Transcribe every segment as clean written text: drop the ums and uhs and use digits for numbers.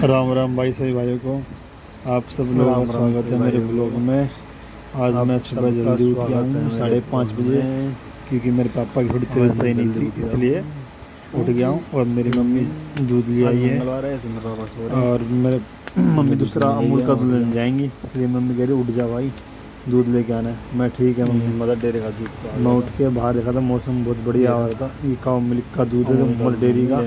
राम राम भाई सभी भाइयों को आप सब लोगों का स्वागत है मेरे ब्लॉग में। आज मैं सुबह जल्दी उठ गया हूँ 5:30 बजे, क्योंकि मेरे पापा की थोड़ी तबीयत सही नहीं थी, इसलिए उठ गया हूँ। और मेरी मम्मी दूध ले आई है और मेरे मम्मी दूसरा अमूल का दूध लेने जाएंगी, इसलिए मम्मी कह रही उठ जा भाई दूध लेके आना है। मैं ठीक है मम्मी। मदर डेयरी का दूध मैं उठ के बाहर देखा था, मौसम बहुत बढ़िया आ रहा था। ये काउ मिल्क का दूध है जो मदर डेयरी का,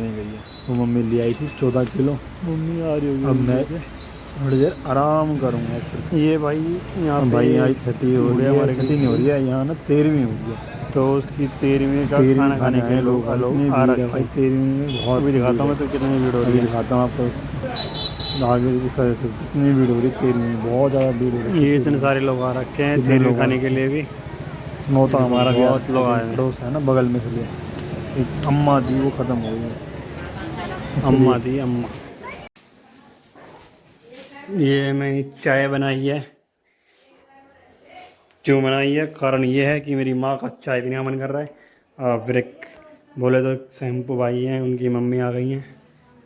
वो मम्मी ले आई थी 14 किलो। मम्मी आ रही होगी। अब मैं थोड़ी देर आराम करूँगा फिर। ये भाई यहाँ भाई यहाँ छठी हो रही है, हमारे छठी नहीं हो रही है यहाँ ना 13वीं हो रही है। तो उसकी 13वीं का खाना खाने के लोग आ रहे हैं भाई। 13वीं में बहुत अभी दिखाता हूँ मैं तो कितनी भीड़ हो रही है। दिखाता हूँ आपको आगे कितनी भीड़ हो रही है 13वीं में, बहुत ज़्यादा भीड़ हो रही है। ये इतने सारे लोग आ रखे हैं 13वीं खाने के लिए भी। नौता हमारा बहुत लोग आए हैं। पड़ोस है ना बगल में, इसलिए एक अम्मा दी वो ख़त्म हो गई है। अम्मा दी अम्मा। ये मैंने चाय बनाई है। क्यों बनाई है? कारण ये है कि मेरी माँ का चाय पीने का मन कर रहा है। फिर एक बोले तो शैम्पू भाई हैं, उनकी मम्मी आ गई हैं,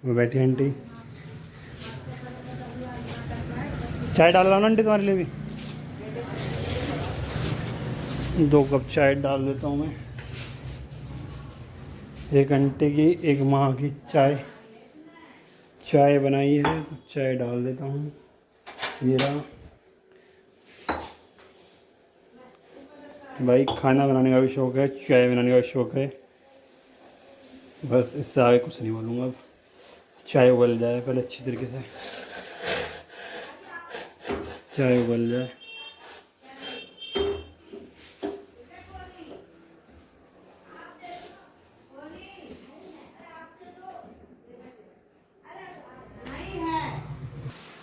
वो बैठी आंटी। चाय डाल रहा हूँ ना आंटी तुम्हारे लिए भी। 2 कप चाय डाल देता हूँ मैं। एक आंटी की एक माँ की चाय बनाई है तो चाय डाल देता हूँ। ये रहा भाई, खाना बनाने का भी शौक़ है, चाय बनाने का भी शौक़ है, बस इससे आगे कुछ नहीं बोलूँगा। अब चाय उबल जाए पहले अच्छी तरीके से, चाय उबल जाए।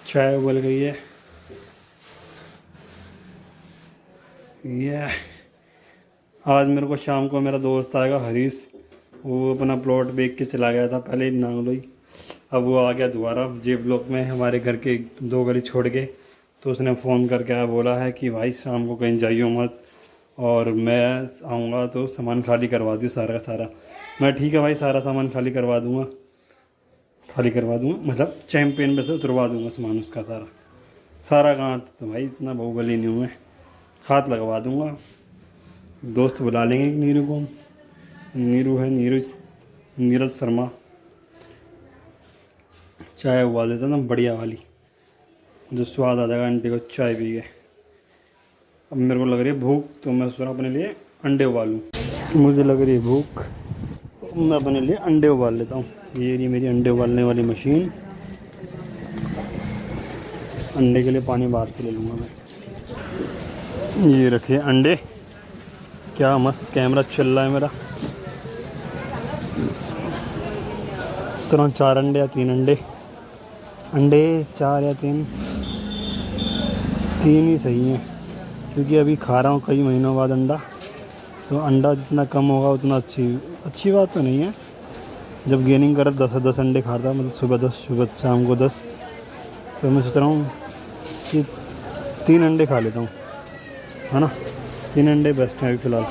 चाय उबल गई है। ये आज मेरे को शाम को मेरा दोस्त आएगा हरीश, वो अपना प्लॉट बेच के चला गया था पहले नांगलोई। अब वो आ गया दोबारा जे ब्लॉक में, हमारे घर के 2 गली छोड़ के। तो उसने फ़ोन करके आया, बोला है कि भाई शाम को कहीं जाइयो मत, और मैं आऊँगा तो सामान खाली करवा दूँ सारा का सारा। मैं ठीक है भाई, सारा सामान खाली करवा दूँगा, मतलब चैम्पियन में से उतरवा दूँगा सामान उसका सारा कहाँ तो भाई इतना बाहुबली नहीं हूँ मैं, हाथ लगवा दूँगा। दोस्त बुला लेंगे नीरू को, नीरू है नीरज शर्मा। चाय उबाल देता ना बढ़िया वाली, जो स्वाद आ जाएगा आंटी को चाय पी के। अब मेरे को लग रही है भूख, तो मैं सोच रहा हूँ अपने लिए अंडे उबालूँ। मुझे लग रही है भूख, मैं अपने लिए अंडे उबाल लेता हूँ। ये रही मेरी अंडे उबालने वाली मशीन। अंडे के लिए पानी बाहर से ले लूँगा मैं। ये रखे अंडे, क्या मस्त कैमरा चल रहा है मेरा। इस तरह 4 अंडे या 3 अंडे, 4 या 3 ही सही हैं, क्योंकि अभी खा रहा हूँ कई महीनों बाद अंडा। तो अंडा जितना कम होगा उतना अच्छी बात तो नहीं है। जब गेनिंग कर 10 अंडे खाता, मतलब सुबह 10 सुबह शाम को 10, तो मैं सोच रहा हूँ कि 3 अंडे खा लेता हूँ, है ना। 3 अंडे बेस्ट हैं अभी फ़िलहाल।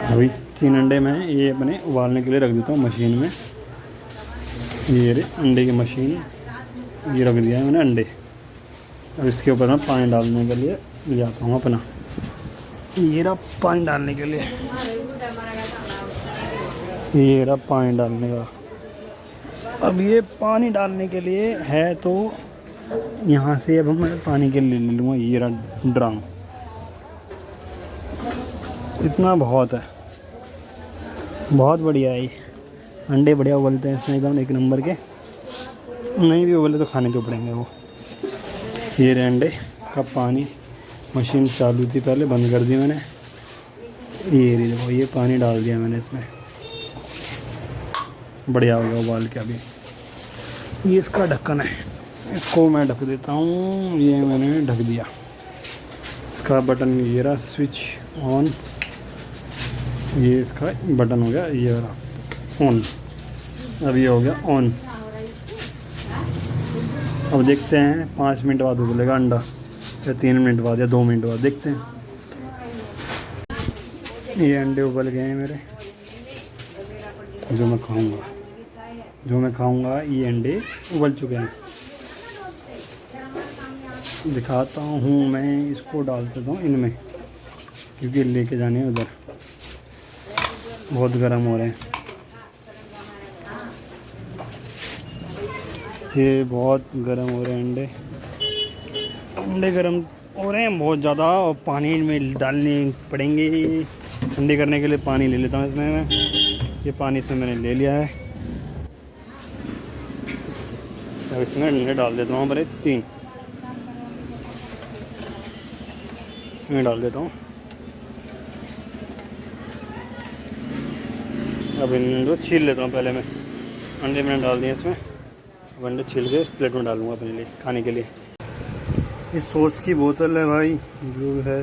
अभी 3 अंडे मैं ये अपने उबालने के लिए रख देता हूँ मशीन में। ये रे अंडे की मशीन, ये रख दिया है मैंने अंडे। अब इसके ऊपर मैं पानी डालने के लिए ले जाता हूँ अपना। ये रहा पानी डालने के लिए, ये रहा पानी डालने का। अब ये पानी डालने के लिए है, तो यहाँ से अब मैं पानी के लिए ले लूँगा। ये रहा ड्रम, इतना बहुत है, बहुत बढ़िया है। ये अंडे बढ़िया उबलते हैं इसमें, एकदम 1 नंबर के। नहीं भी उबले तो खाने तो पड़ेंगे वो। ये रहे अंडे का पानी, मशीन चालू थी पहले, बंद कर दी मैंने। ये देखो, ये पानी डाल दिया मैंने इसमें, बढ़िया हो गया उबाल के। अभी ये इसका ढक्कन है, इसको मैं ढक देता हूँ। ये मैंने ढक दिया। इसका बटन ये रहा, स्विच ऑन। ये इसका बटन हो गया, ये रहा ऑन। अब ये हो गया ऑन। अब देखते हैं 5 मिनट बाद उबलेगा अंडा, या 3 मिनट बाद, या 2 मिनट बाद, देखते हैं। ये अंडे उबल गए हैं मेरे, जो मैं खाऊंगा। जो मैं खाऊंगा ये अंडे उबल चुके हैं। दिखाता हूँ मैं, इसको डाल देता हूँ इनमें क्योंकि लेके जाने हैं उधर। बहुत गर्म हो रहे हैं ये, बहुत गर्म हो रहे हैं अंडे। अंडे गर्म हो रहे हैं बहुत ज़्यादा और पानी में डालने पड़ेंगे। ठंडे करने के लिए पानी ले लेता हूँ इसमें मैं। ये पानी इसमें मैंने ले लिया है। अब इसमें अंडे डाल देता हूँ मेरे 3, इसमें डाल देता हूँ। अब इनको छील लेता हूँ पहले मैं। अंडे मैंने डाल दिए इसमें, अब अंडे छील के इस प्लेट में डालूँगा अपने लिए खाने के लिए। इस सॉस की बोतल है भाई, जो है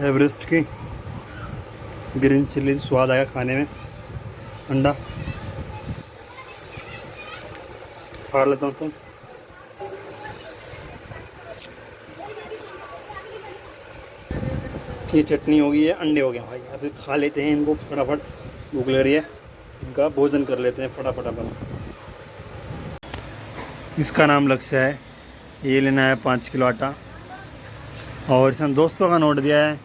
एवरेस्ट की ग्रीन चिल्ली, स्वाद आएगा खाने में। अंडा फाड़ लेता हूँ उसको। ये चटनी होगी, है अंडे हो गया भाई। अभी खा लेते हैं इनको फटाफट, भूख लग रही है। इनका भोजन कर लेते हैं फटाफट अपन। इसका नाम लक्ष्य है। ये लेना है 5 किलो आटा और इसमें दोस्तों का नोट दिया है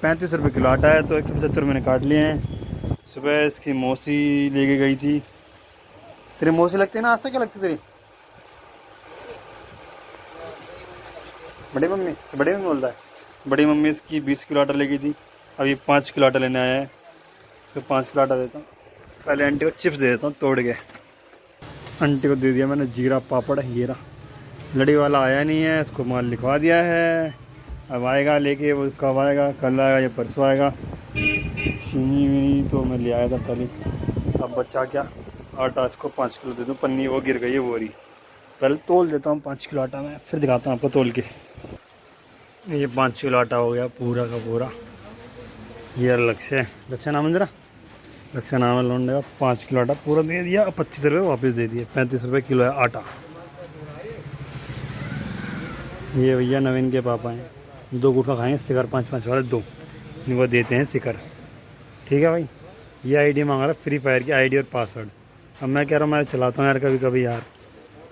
35 रुपये किलो आटा है, तो 175 मैंने काट लिए हैं। सुबह इसकी मौसी लेके गई थी। तेरी मौसी लगती है ना, आज से क्या लगती तेरी बड़ी मम्मी? बड़ी मम्मी बोलता है। बड़ी मम्मी इसकी 20 किलो आटा लेगी थी, अब ये 5 किलो आटा लेने आया है। इसको 5 किलो आटा देता हूँ। पहले आंटी को चिप्स दे देता हूँ तोड़ के। आंटी को दे दिया मैंने जीरा पापड़, हीरा। लड़ी वाला आया नहीं है, इसको माल लिखवा दिया है। अब आएगा लेके, वो कब आएगा, कल आएगा या परसों आएगा। चीनी वीनी तो मैं ले आया था पहले। अब बचा क्या, आटा इसको 5 किलो दे दूँ। पन्नी वो गिर गई है वो रही। पहले तोल देता हूँ 5 किलो आटा, मैं फिर दिखाता हूँ आपको तोल के। ये 5 किलो आटा हो गया पूरा का पूरा। ये लक्ष्य है, लक्ष्य नाम है जरा, लक्ष्य नाम है लौंडे का। 5 किलो आटा पूरा दे दिया, 25 रुपये वापस दे दिए। 35 रुपये किलो है आटा। ये भैया नवीन के पापा हैं, 2 गुटखा खाएंगे शिखर 5-5 वाले 2, इनको देते हैं शिखर। ठीक है भाई। ये आईडी मांग रहा, फ्री फायर की आईडी और पासवर्ड। अब मैं कह रहा हूँ मैं चलाता हूँ यार कभी कभी यार,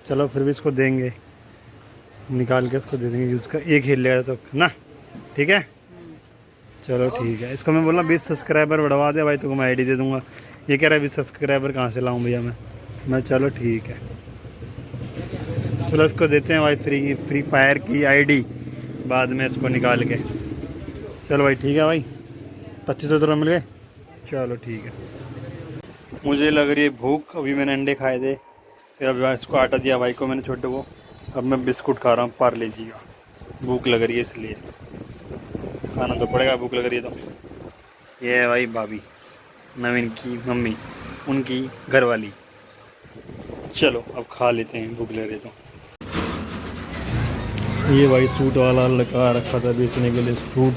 चलो फिर भी इसको देंगे, निकाल के इसको दे देंगे यूज़ का। ये खेल लेगा तो ना, ठीक है चलो ठीक है। इसको मैं बोला 20 सब्सक्राइबर बढ़वा दे भाई, तो मैं आईडी दे दूँगा। ये कह रहा है 20 सब्सक्राइबर कहाँ से लाऊँ भैया मैं चलो ठीक है, चलो इसको देते हैं भाई फ्री फायर की आईडी, बाद में इसको निकाल के। चलो भाई ठीक है भाई, 25 रुपये मिल गए, चलो ठीक है। मुझे लग रही है भूख, अभी मैंने अंडे खाए थे, फिर अब इसको आटा दिया भाई को मैंने छोटे को। अब मैं बिस्कुट खा रहा हूँ पार्ले जी का, भूख लग रही है इसलिए खाना तो पड़ेगा, भूख लग रही है तो। ये है भाई भाभी, नवीन की मम्मी, उनकी घरवाली। चलो अब खा लेते हैं, भूख लग रही है तो। ये भाई सूट वाला लगा रखा था बेचने के लिए, सूट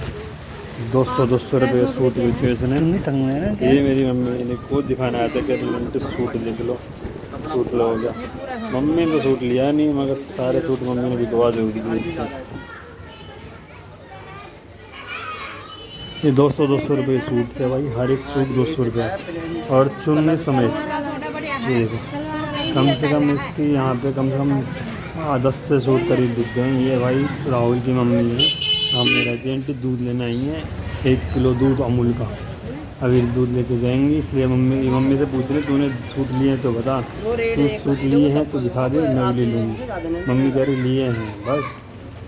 200 रुपये सूट बेचे इसने। ये मेरी मम्मी ने खुद दिखाना आया था, कहते सूट देख लो, सूट लो हो गया। मम्मी ने तो सूट लिया नहीं, मगर सारे सूट मम्मी ने बिकवा दिए। ये 200 रुपये सूट थे भाई, हर एक सूट 200 रुपये और चुनने समेत। ये देखो कम से कम इसकी यहाँ पे कम से कम 10 से सूट करीब बिक गए। ये भाई राहुल की मम्मी है, सामने रहती है आंटी, दूध लेना आई है 1 किलो दूध अमूल का। अभी दूध लेके जाएंगी, इसलिए मम्मी से पूछ रही तूने सूट लिए हैं तो बता, तू सूट लिए हैं तो दिखा दे, मैं भी ले लूँगी। मम्मी कह रही लिए हैं, बस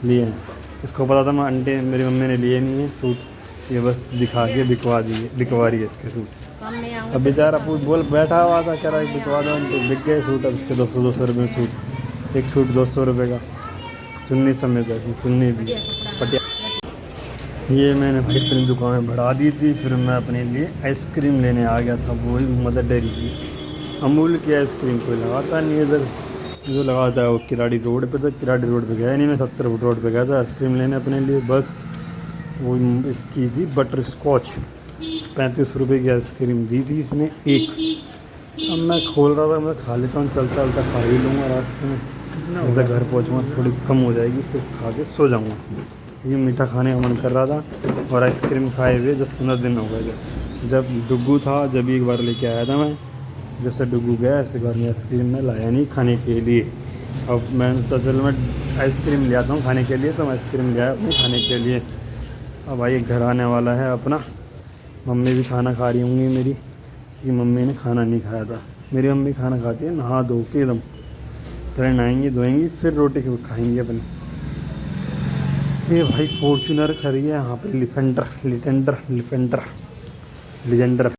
लिए हैं। इसको पता था मैं अंडे, मेरी मम्मी ने लिए नहीं है सूट, ये बस दिखा के बिकवा रही है इसके सूट। अब बेचारा बोल बैठा हुआ था, कह रहा है बिकवा दो, तो बिक गए सूट। अब इसके 200 रुपये सूट, एक सूट 200 रुपये का, चुन्नी समेत है, चुन्नी भी पटिया। ये मैंने भाई अपनी दुकान बढ़ा दी थी, फिर मैं अपने लिए आइसक्रीम लेने आ गया था, वो मदर डेयरी की। अमूल की आइसक्रीम कोई लगाता नहीं इधर, जो लगाता है वो किराड़ी रोड पे था। किराड़ी रोड पे गया नहीं मैं, 70 फुट रोड पे गया था आइसक्रीम लेने अपने लिए। बस वो इसकी थी बटर स्कॉच, 35 रुपये की आइसक्रीम दी थी इसने एक। अब मैं खोल रहा था, मैं खा लेता हूँ, चलता चलता खा ही लूँगा रास्ते में, उधर घर पहुँचूँगा थोड़ी कम हो जाएगी, फिर खा के सो जाऊँगा। ये मीठा खाने का मन कर रहा था, और आइसक्रीम खाए हुए 10-15 दिन हो गए। जब डुग्गू था जब एक बार लेके आया था मैं, जब से डुगू गया इसके बाद में आइसक्रीम में लाया नहीं खाने के लिए। अब मैं तो चल मैं आइसक्रीम ले आता हूँ खाने के लिए, तो मैं आइसक्रीम ले आया अपने खाने के लिए। अब भाई घर आने वाला है अपना, मम्मी भी खाना खा रही होंगी मेरी, कि मम्मी ने खाना नहीं खाया था। मेरी मम्मी खाना खाती है नहा धो के एकदम, पहले नहाएंगी धोएंगी फिर रोटी खाएंगी अपनी। ये भाई फॉर्च्यूनर खड़ी है यहाँ पे, लिफेंडर लिजेंडर